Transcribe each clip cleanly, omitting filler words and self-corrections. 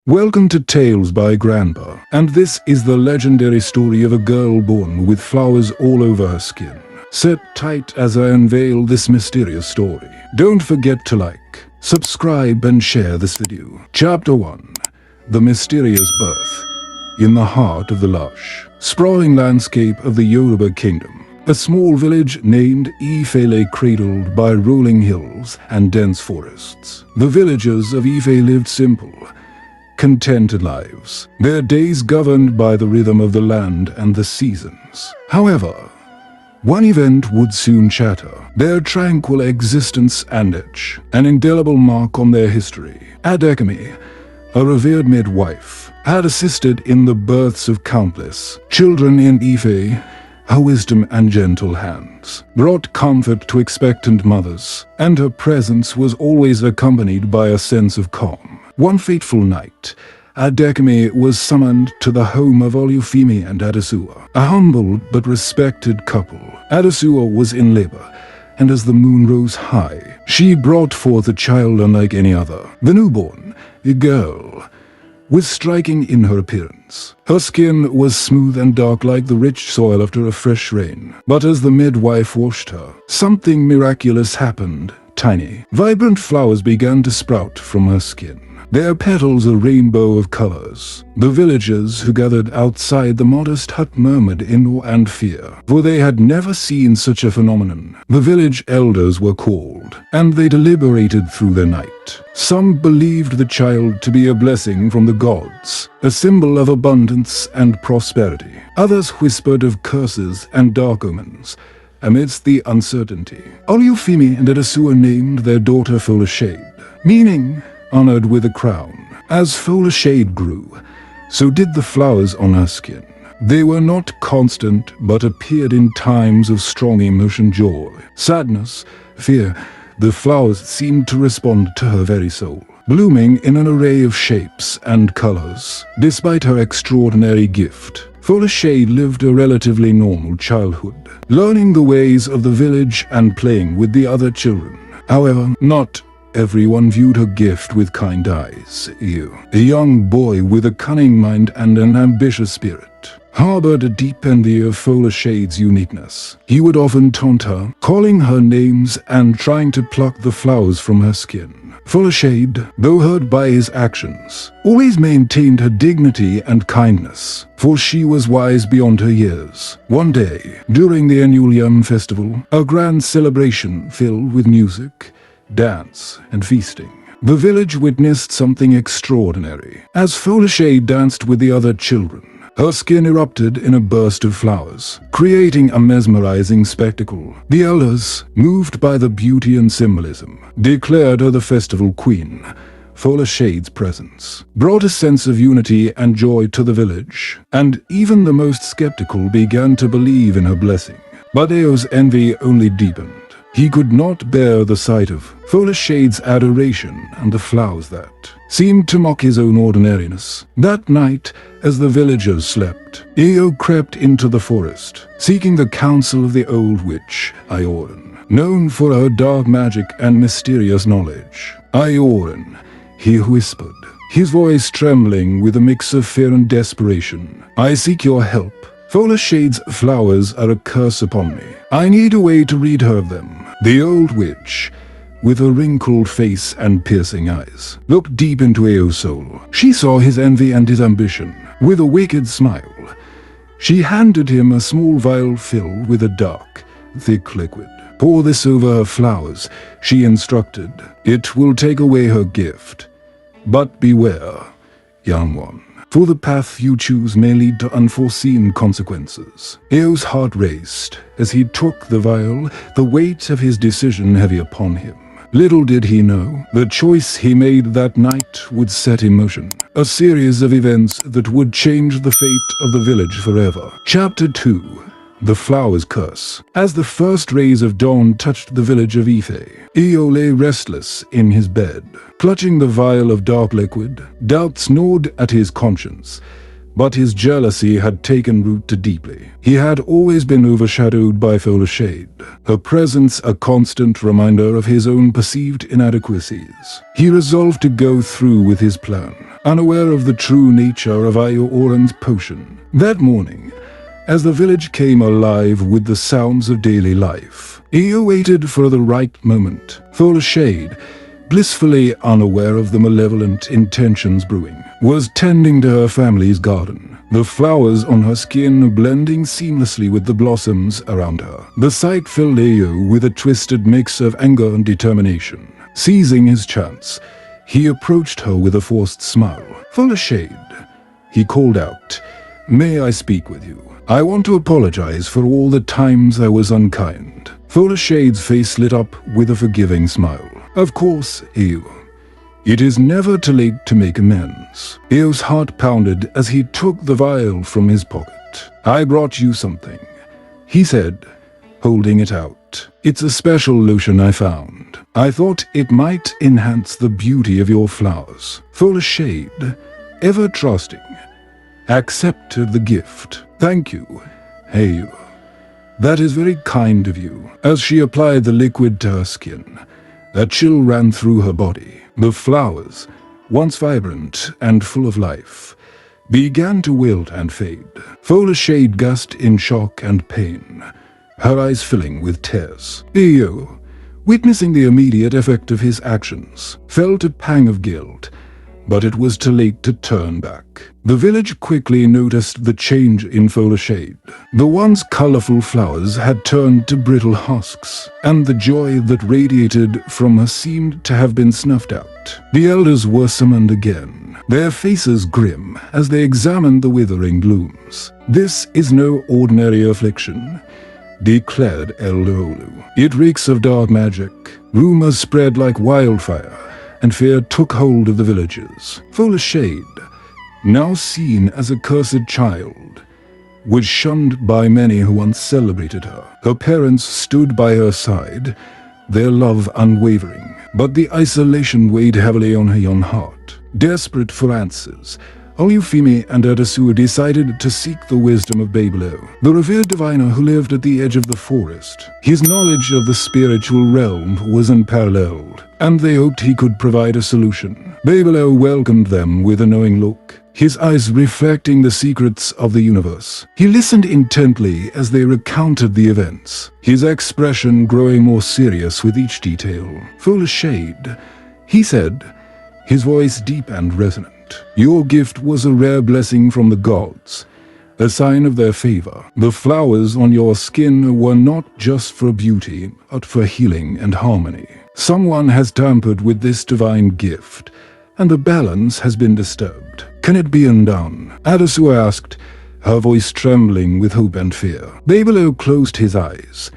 Welcome to Tales by Grandpa, and this is the legendary story of a girl born with flowers all over her skin. Sit tight as I unveil this mysterious story. Don't forget to like, subscribe and share this video. Chapter 1. The Mysterious Birth. In the heart of the lush, sprawling landscape of the Yoruba kingdom, a small village named Ife lay cradled by rolling hills and dense forests. The villagers of Ife lived simple, contented lives, their days governed by the rhythm of the land and the seasons. However, one event would soon shatter their tranquil existence and etch an indelible mark on their history. Adekemi, a revered midwife, had assisted in the births of countless children in Ife. Her wisdom and gentle hands brought comfort to expectant mothers, and her presence was always accompanied by a sense of calm. One fateful night, Adekemi was summoned to the home of Olufemi and Adesua, a humble but respected couple. Adesua was in labor, and as the moon rose high, she brought forth a child unlike any other. The newborn, a girl, was striking in her appearance. Her skin was smooth and dark like the rich soil after a fresh rain. But as the midwife washed her, something miraculous happened. Tiny, vibrant flowers began to sprout from her skin, their petals a rainbow of colors. The villagers who gathered outside the modest hut murmured in awe and fear, for they had never seen such a phenomenon. The village elders were called, and they deliberated through the night. Some believed the child to be a blessing from the gods, a symbol of abundance and prosperity. Others whispered of curses and dark omens. Amidst the uncertainty, Olufemi and Adesua named their daughter Folashade, meaning honored with a crown. As Folashade grew, so did the flowers on her skin. They were not constant, but appeared in times of strong emotion, joy, sadness, fear. The flowers seemed to respond to her very soul, blooming in an array of shapes and colors. Despite her extraordinary gift, Folashade lived a relatively normal childhood, learning the ways of the village and playing with the other children. However, not everyone viewed her gift with kind eyes. A young boy with a cunning mind and an ambitious spirit harbored a deep envy of Folashade's uniqueness. He would often taunt her, calling her names and trying to pluck the flowers from her skin. Folashade, though hurt by his actions, always maintained her dignity and kindness, for she was wise beyond her years. One day, during the annual Yam festival, a grand celebration filled with music, dance, and feasting, the village witnessed something extraordinary. As Folashade danced with the other children, her skin erupted in a burst of flowers, creating a mesmerizing spectacle. The elders, moved by the beauty and symbolism, declared her the festival queen. Folashade's presence brought a sense of unity and joy to the village, and even the most skeptical began to believe in her blessing. But Eo's envy only deepened. He could not bear the sight of Folashade's adoration and the flowers that seemed to mock his own ordinariness. That night, as the villagers slept, Eo crept into the forest, seeking the counsel of the old witch, Ioren, known for her dark magic and mysterious knowledge. Ioren, he whispered, his voice trembling with a mix of fear and desperation. I seek your help. Folashade's flowers are a curse upon me. I need a way to rid her of them. The old witch, with a wrinkled face and piercing eyes, looked deep into Eo's soul. She saw his envy and his ambition. With a wicked smile, she handed him a small vial filled with a dark, thick liquid. Pour this over her flowers, she instructed. It will take away her gift. But beware, young one, for the path you choose may lead to unforeseen consequences. Eo's heart raced as he took the vial, the weight of his decision heavy upon him. Little did he know, the choice he made that night would set in motion a series of events that would change the fate of the village forever. Chapter 2. The Flower's Curse. As the first rays of dawn touched the village of Ife, Eo lay restless in his bed, clutching the vial of dark liquid. Doubts gnawed at his conscience, but his jealousy had taken root too deeply. He had always been overshadowed by Folashade, her presence a constant reminder of his own perceived inadequacies. He resolved to go through with his plan, unaware of the true nature of Ioran's potion. That morning, as the village came alive with the sounds of daily life, Io waited for the right moment. Folashade, blissfully unaware of the malevolent intentions brewing, was tending to her family's garden, the flowers on her skin blending seamlessly with the blossoms around her. The sight filled Io with a twisted mix of anger and determination. Seizing his chance, he approached her with a forced smile. "Folashade," he called out, "may I speak with you? I want to apologize for all the times I was unkind." Folashade's face lit up with a forgiving smile. "Of course, Io. It is never too late to make amends." Io's heart pounded as he took the vial from his pocket. "I brought you something," he said, holding it out. "It's a special lotion I found. I thought it might enhance the beauty of your flowers." Folashade, ever trusting, accepted the gift. "Thank you, Io. That is very kind of you." As she applied the liquid to her skin, a chill ran through her body. The flowers, once vibrant and full of life, began to wilt and fade. Folashade gasped in shock and pain, her eyes filling with tears. Io, witnessing the immediate effect of his actions, felt a pang of guilt, but it was too late to turn back. The village quickly noticed the change in Folashade. The once colorful flowers had turned to brittle husks, and the joy that radiated from her seemed to have been snuffed out. The elders were summoned again, their faces grim as they examined the withering blooms. "This is no ordinary affliction," declared Elder Olu. "It reeks of dark magic." Rumors spread like wildfire, and fear took hold of the villagers. Folashade, now seen as a cursed child, was shunned by many who once celebrated her. Her parents stood by her side, their love unwavering, but the isolation weighed heavily on her young heart. Desperate for answers, Olufemi and Adesua decided to seek the wisdom of Babelo, the revered diviner who lived at the edge of the forest. His knowledge of the spiritual realm was unparalleled, and they hoped he could provide a solution. Babelo welcomed them with a knowing look, his eyes reflecting the secrets of the universe. He listened intently as they recounted the events, his expression growing more serious with each detail. "Folashade," he said, his voice deep and resonant. "Your gift was a rare blessing from the gods, a sign of their favor. The flowers on your skin were not just for beauty, but for healing and harmony. Someone has tampered with this divine gift, and the balance has been disturbed. Can it be undone?" Adesua asked, her voice trembling with hope and fear. Babelo closed his eyes,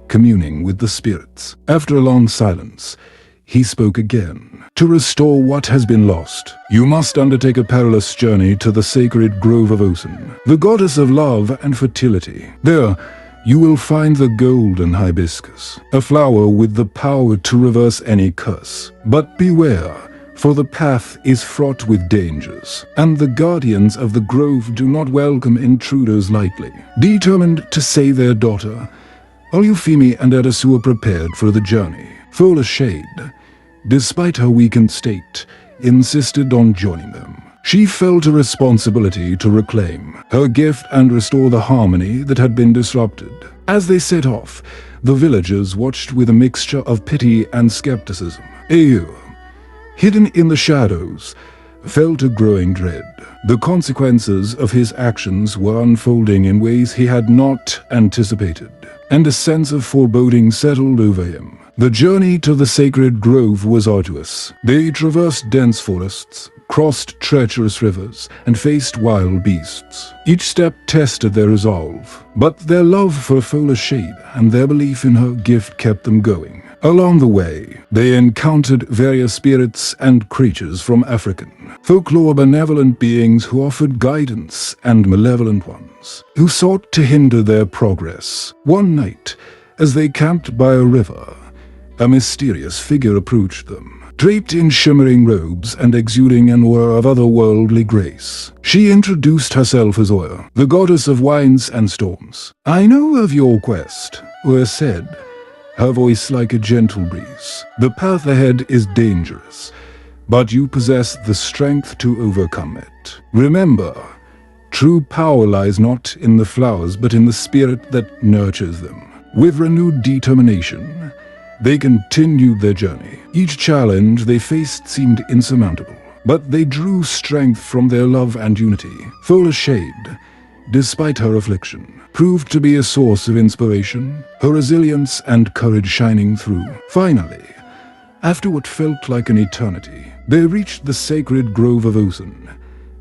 communing with the spirits. After a long silence, he spoke again. "To restore what has been lost, you must undertake a perilous journey to the sacred grove of Osun, the goddess of love and fertility. There, you will find the golden hibiscus, a flower with the power to reverse any curse. But beware, for the path is fraught with dangers, and the guardians of the grove do not welcome intruders lightly." Determined to save their daughter, Olufemi and Adesua prepared for the journey. Folashade, despite her weakened state, insisted on joining them. She felt a responsibility to reclaim her gift and restore the harmony that had been disrupted. As they set off, the villagers watched with a mixture of pity and skepticism. Io, hidden in the shadows, felt a growing dread. The consequences of his actions were unfolding in ways he had not anticipated, and a sense of foreboding settled over him. The journey to the sacred grove was arduous. They traversed dense forests, crossed treacherous rivers, and faced wild beasts. Each step tested their resolve, but their love for Folashade and their belief in her gift kept them going. Along the way, they encountered various spirits and creatures from African folklore, benevolent beings who offered guidance, and malevolent ones who sought to hinder their progress. One night, as they camped by a river, a mysterious figure approached them. draped in shimmering robes and exuding an aura of otherworldly grace. She introduced herself as Oya, the goddess of winds and storms. "I know of your quest," Oya said, her voice like a gentle breeze. "The path ahead is dangerous, but you possess the strength to overcome it. Remember, true power lies not in the flowers but in the spirit that nurtures them." With renewed determination, they continued their journey. Each challenge they faced seemed insurmountable, but they drew strength from their love and unity. Fola Shade, despite her affliction, proved to be a source of inspiration, her resilience and courage shining through. Finally, after what felt like an eternity, they reached the sacred grove of Osun.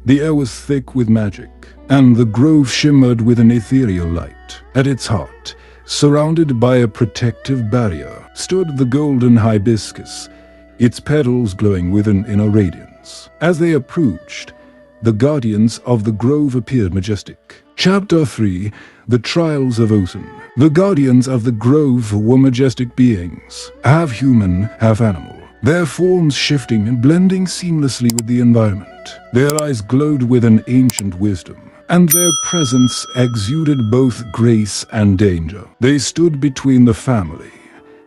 The air was thick with magic, and the grove shimmered with an ethereal light. At its heart, surrounded by a protective barrier, stood the golden hibiscus, its petals glowing with an inner radiance. As they approached, the guardians of the grove appeared majestic. Chapter 3: The Trials of Osun. The guardians of the grove were majestic beings, half human, half animal, their forms shifting and blending seamlessly with the environment. Their eyes glowed with an ancient wisdom, and their presence exuded both grace and danger. They stood between the family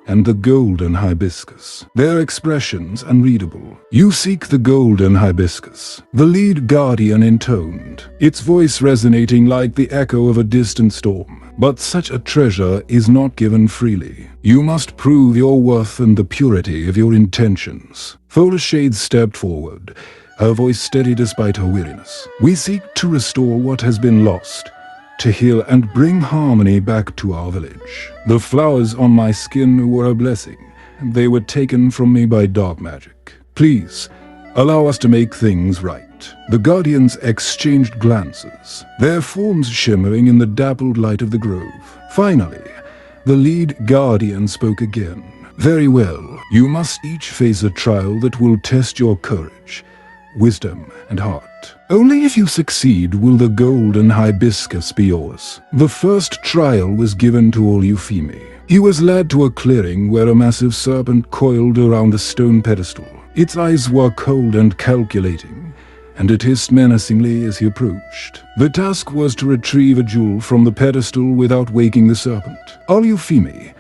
and the golden hibiscus, their expressions unreadable. "You seek the golden hibiscus," the lead guardian intoned, its voice resonating like the echo of a distant storm. "But such a treasure is not given freely. You must prove your worth and the purity of your intentions." Fola Shade stepped forward, her voice steady despite her weariness. "We seek to restore what has been lost, to heal and bring harmony back to our village. The flowers on my skin were a blessing, and they were taken from me by dark magic. Please, allow us to make things right." The guardians exchanged glances, their forms shimmering in the dappled light of the grove. Finally, the lead guardian spoke again. "Very well, you must each face a trial that will test your courage, wisdom, and heart. Only if you succeed will the golden hibiscus be yours." The first trial was given to Olufemi. He was led to a clearing where a massive serpent coiled around a stone pedestal. Its eyes were cold and calculating, and it hissed menacingly as he approached. The task was to retrieve a jewel from the pedestal without waking the serpent. Olufemi,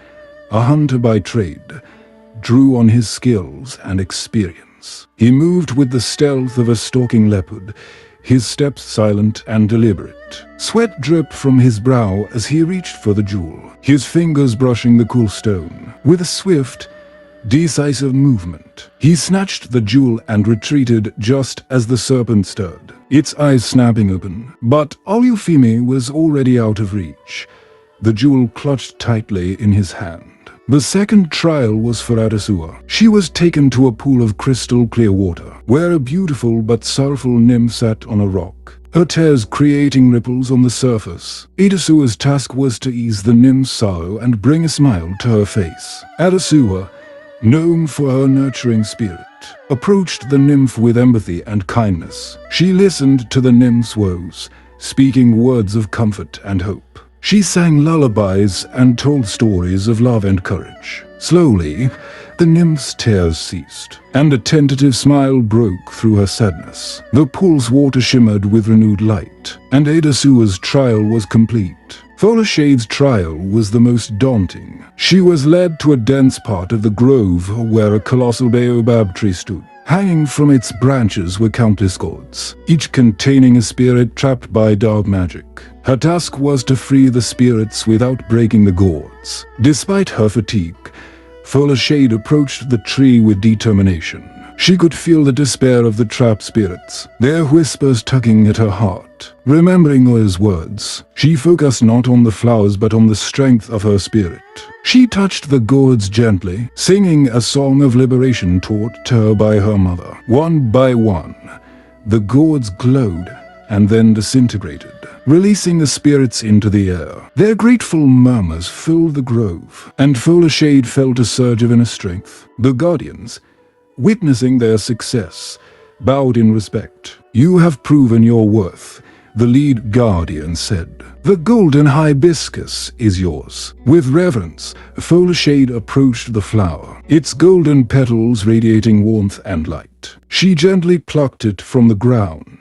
a hunter by trade, drew on his skills and experience. He moved with the stealth of a stalking leopard, his steps silent and deliberate. Sweat dripped from his brow as he reached for the jewel, his fingers brushing the cool stone. With a swift, decisive movement, he snatched the jewel and retreated just as the serpent stirred, its eyes snapping open. But Olufemi was already out of reach, the jewel clutched tightly in his hand. The second trial was for Adesua. She was taken to a pool of crystal clear water, where a beautiful but sorrowful nymph sat on a rock, her tears creating ripples on the surface. Adesua's task was to ease the nymph's sorrow and bring a smile to her face. Adesua, known for her nurturing spirit, approached the nymph with empathy and kindness. She listened to the nymph's woes, speaking words of comfort and hope. She sang lullabies and told stories of love and courage. Slowly, the nymph's tears ceased, and a tentative smile broke through her sadness. The pool's water shimmered with renewed light, and Adesua's trial was complete. Fola Shade's trial was the most daunting. She was led to a dense part of the grove where a colossal baobab tree stood. Hanging from its branches were countless gourds, each containing a spirit trapped by dark magic. Her task was to free the spirits without breaking the gourds. Despite her fatigue, Fola Shade approached the tree with determination. She could feel the despair of the trapped spirits, their whispers tugging at her heart. Remembering Oya's words, she focused not on the flowers but on the strength of her spirit. She touched the gourds gently, singing a song of liberation taught to her by her mother. One by one, the gourds glowed and then disintegrated, releasing the spirits into the air. Their grateful murmurs filled the grove, and Fola Shade felt a surge of inner strength. The guardians, witnessing their success, bowed in respect. "You have proven your worth. the lead guardian said, "The golden hibiscus is yours." With reverence, Folashade approached the flower, its golden petals radiating warmth and light. She gently plucked it from the ground,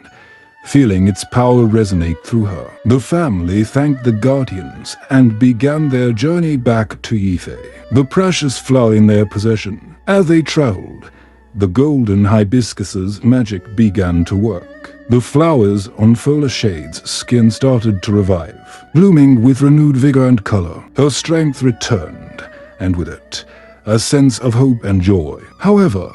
feeling its power resonate through her. The family thanked the guardians and began their journey back to Ife, the precious flower in their possession. As they traveled, the golden hibiscus's magic began to work. The flowers on Folashade's skin started to revive, blooming with renewed vigor and color. Her strength returned, and with it, a sense of hope and joy. However,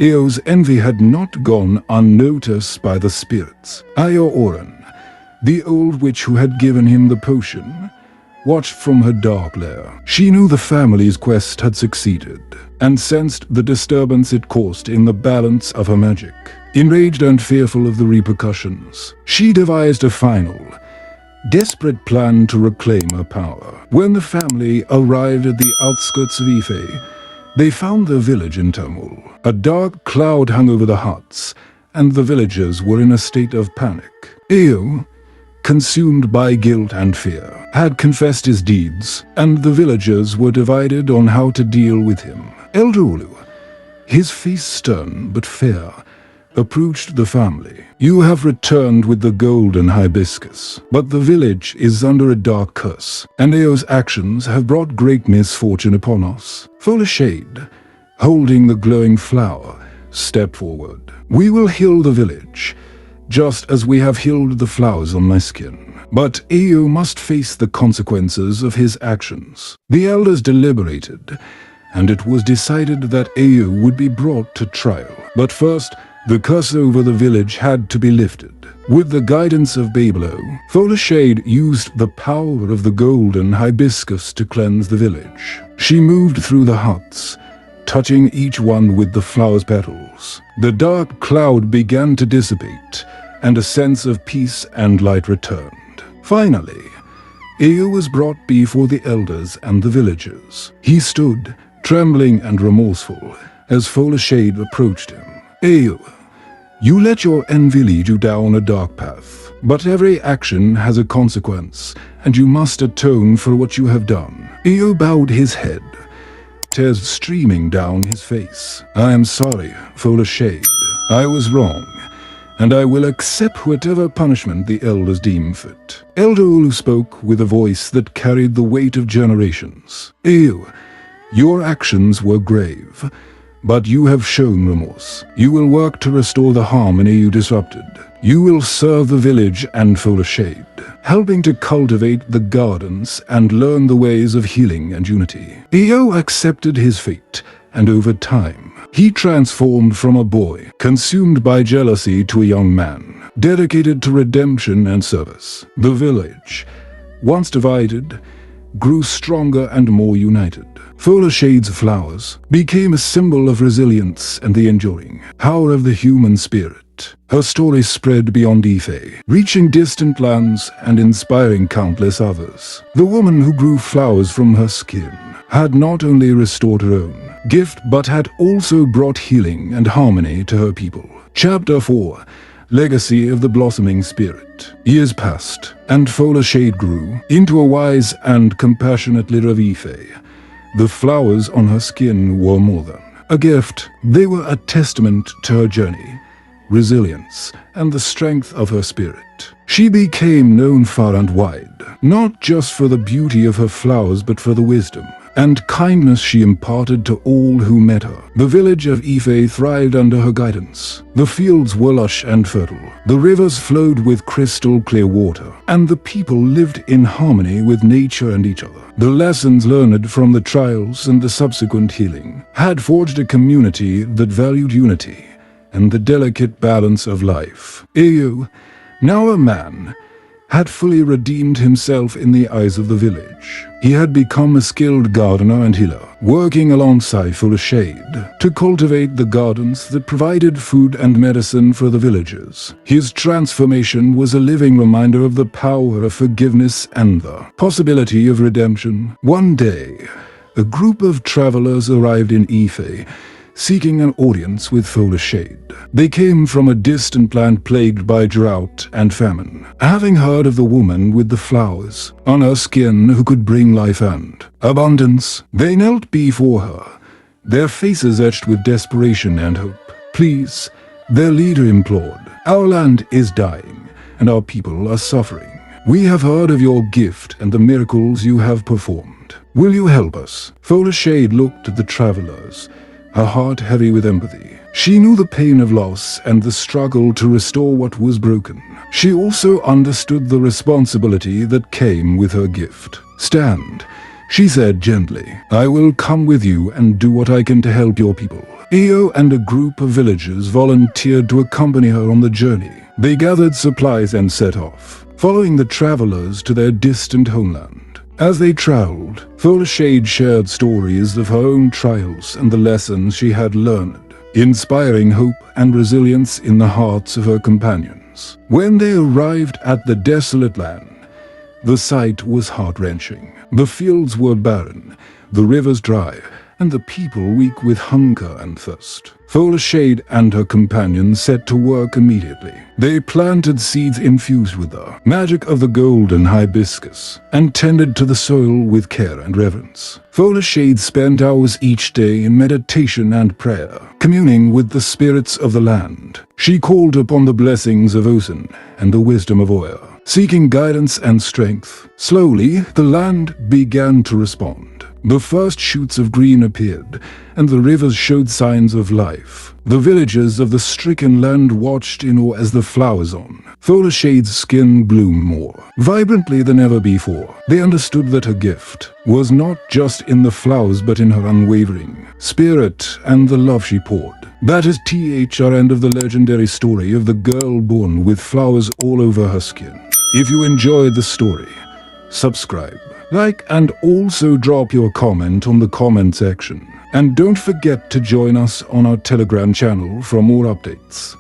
Eo's envy had not gone unnoticed by the spirits. Io Oren, the old witch who had given him the potion, watched from her dark lair. She knew the family's quest had succeeded, and sensed the disturbance it caused in the balance of her magic. Enraged and fearful of the repercussions, she devised a final, desperate plan to reclaim her power. When the family arrived at the outskirts of Ife, they found the village in turmoil. A dark cloud hung over the huts, and the villagers were in a state of panic. Eo, consumed by guilt and fear, had confessed his deeds, and the villagers were divided on how to deal with him. Elder Ulu, his face stern but fair, approached the family. "You have returned with the golden hibiscus, but the village is under a dark curse, and Eo's actions have brought great misfortune upon us." Folashade, holding the glowing flower, stepped forward. "We will heal the village, just as we have healed the flowers on my skin. But Eo must face the consequences of his actions." The elders deliberated, and it was decided that Eo would be brought to trial. But first, the curse over the village had to be lifted. With the guidance of Babelo, Folashade used the power of the golden hibiscus to cleanse the village. She moved through the huts, touching each one with the flower's petals. The dark cloud began to dissipate, and a sense of peace and light returned. Finally, Eo was brought before the elders and the villagers. He stood, trembling and remorseful, as Folashade approached him. "Eo, you let your envy lead you down a dark path, but every action has a consequence, and you must atone for what you have done." Eo bowed his head, tears streaming down his face. "I am sorry, Folashade. I was wrong, and I will accept whatever punishment the elders deem fit." Elder Ulu spoke with a voice that carried the weight of generations. "Eo, your actions were grave, but you have shown remorse. You will work to restore the harmony you disrupted. You will serve the village and Folashade, helping to cultivate the gardens and learn the ways of healing and unity." Eo accepted his fate, and over time, he transformed from a boy, consumed by jealousy, to a young man, dedicated to redemption and service. The village, once divided, grew stronger and more united. Folashade's flowers became a symbol of resilience and the enduring power of the human spirit. Her story spread beyond Ife, reaching distant lands and inspiring countless others. The woman who grew flowers from her skin had not only restored her own gift, but had also brought healing and harmony to her people. Chapter 4: Legacy of the Blossoming Spirit. Years passed, and Folashade grew into a wise and compassionate leader of Ife. The flowers on her skin were more than a gift. They were a testament to her journey, resilience, and the strength of her spirit. She became known far and wide, not just for the beauty of her flowers, but for the wisdom and kindness she imparted to all who met her. The village of Ife thrived under her guidance. The fields were lush and fertile, the rivers flowed with crystal clear water, and the people lived in harmony with nature and each other. The lessons learned from the trials and the subsequent healing had forged a community that valued unity and the delicate balance of life. Eo, now a man, had fully redeemed himself in the eyes of the village. He had become a skilled gardener and healer, working alongside Folashade to cultivate the gardens that provided food and medicine for the villagers. His transformation was a living reminder of the power of forgiveness and the possibility of redemption. One day, a group of travelers arrived in Ife, seeking an audience with Folashade. They came from a distant land plagued by drought and famine. Having heard of the woman with the flowers on her skin who could bring life and abundance, they knelt before her, their faces etched with desperation and hope. "Please," their leader implored, "our land is dying, and our people are suffering. We have heard of your gift and the miracles you have performed. Will you help us?" Folashade looked at the travelers, her heart heavy with empathy. She knew the pain of loss and the struggle to restore what was broken. She also understood the responsibility that came with her gift. "Stand," she said gently. "I will come with you and do what I can to help your people." Io and a group of villagers volunteered to accompany her on the journey. They gathered supplies and set off, following the travelers to their distant homeland. As they traveled, Folashade shared stories of her own trials and the lessons she had learned, inspiring hope and resilience in the hearts of her companions. When they arrived at the desolate land, the sight was heart-wrenching. The fields were barren, the rivers dry, and the people weak with hunger and thirst. Folashade and her companions set to work immediately. They planted seeds infused with the magic of the golden hibiscus and tended to the soil with care and reverence. Folashade spent hours each day in meditation and prayer, communing with the spirits of the land. She called upon the blessings of Osun and the wisdom of Oya, seeking guidance and strength. Slowly, the land began to respond. The first shoots of green appeared, and the rivers showed signs of life. The villagers of the stricken land watched in awe as the flowers on Folashade's skin bloomed more vibrantly than ever before. They understood that her gift was not just in the flowers but in her unwavering spirit and the love she poured. That is THR end of the legendary story of the girl born with flowers all over her skin. If you enjoyed the story, subscribe, like, and also drop your comment on the comment section. And don't forget to join us on our Telegram channel for more updates.